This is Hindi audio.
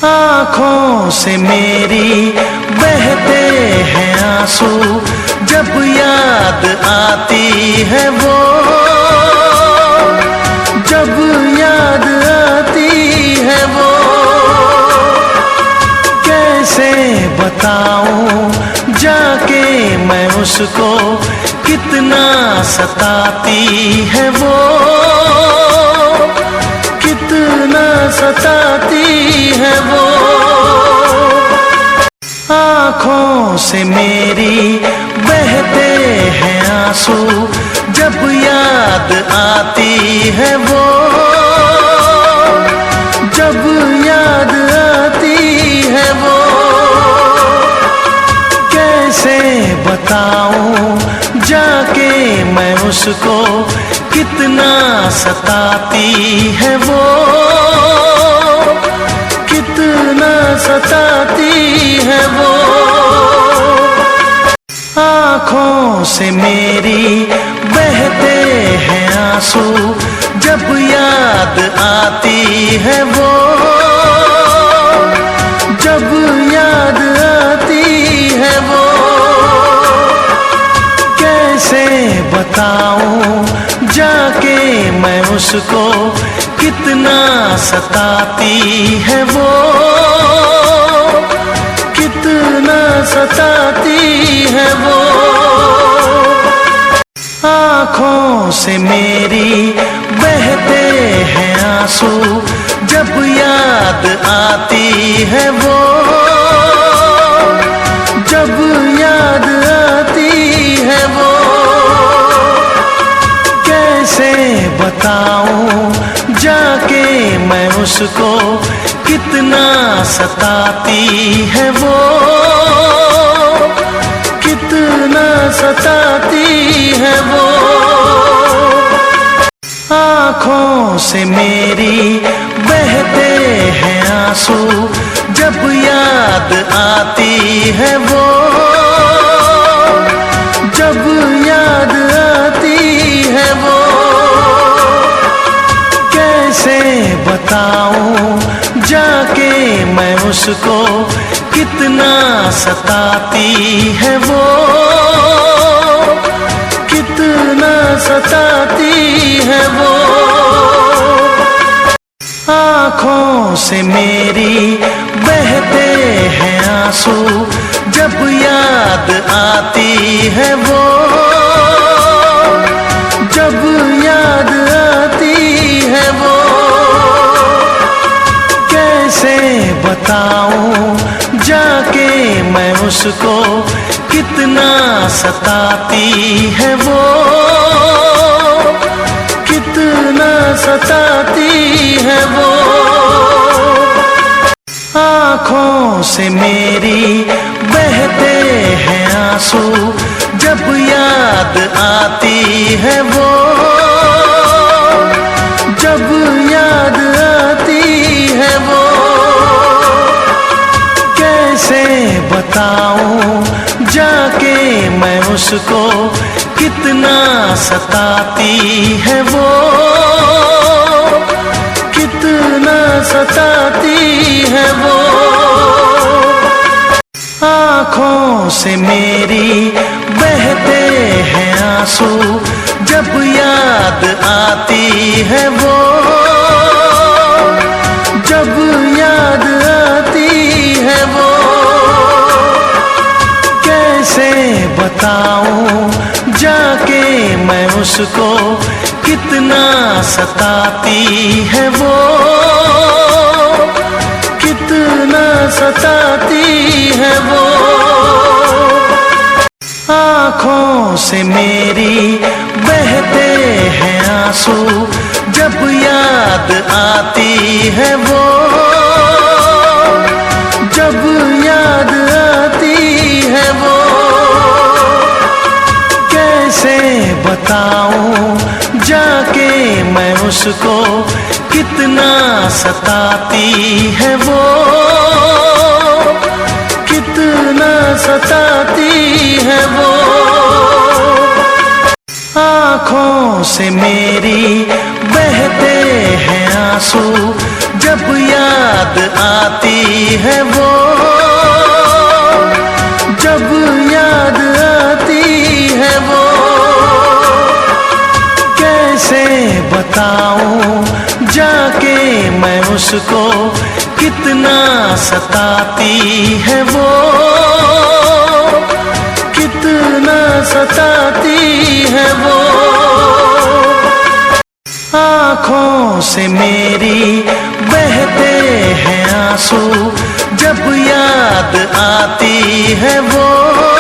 आँखों से मेरी बहते हैं आंसू, जब याद आती है वो, जब याद आती है वो। कैसे बताऊं जाके मैं उसको, कितना सताती है वो, कितना सताती है वो। आँखों से मेरी बहते हैं आंसू, जब याद आती है वो, जब याद आती है वो। कैसे बताऊं जाके मैं उसको, कितना सताती है वो, कितना सताती है वो। आँखों से मेरी बहते हैं आंसू, जब याद आती है वो, जब याद आती है वो। कैसे बताऊं जाके मैं उसको, कितना सताती है वो, कितना सताती है वो। आँखों से मेरी बहते हैं आंसू, जब याद आती है वो, जब याद आती है वो। कैसे बताऊं जाके मैं उसको, कितना सताती है वो, कितना सताती है वो। आँखों से मेरी बहते हैं आंसू, जब याद आती है वो, जब याद आती है वो। कैसे बताऊं जाके मैं उसको, कितना सताती है वो, कितना सताती है वो। आँखों से मेरी बहते हैं आंसू, जब याद आती है वो, जब याद आती है वो। कैसे बताऊं जाके मैं उसको, कितना सताती है वो, कितना सताती है वो। आँखों से मेरी बहते हैं आंसू, जब याद आती है वो, जब याद आती है वो। कैसे बताऊं जाके मैं उसको, कितना सताती है वो, कितना सताती है वो। आँखों से मेरी बहते हैं आंसू, जब याद आती है वो, जब याद आती है वो। कैसे बताऊं जाके मैं उसको, कितना सताती है वो, कितना सताती है वो। आँखों से मेरी बहते हैं आंसू, जब याद आती है वो, जब याद आती है वो। कैसे बताऊं जाके मैं उसको, कितना सताती है वो, कितना सताती है वो। आँखों से मेरी बहते हैं आंसू, जब याद आती है वो, जब याद आती है वो। कैसे बताऊं जाके मैं उसको, कितना सताती है वो, कितना सताती है वो। आँखों से मेरी बहते हैं आंसू, जब याद आती है वो।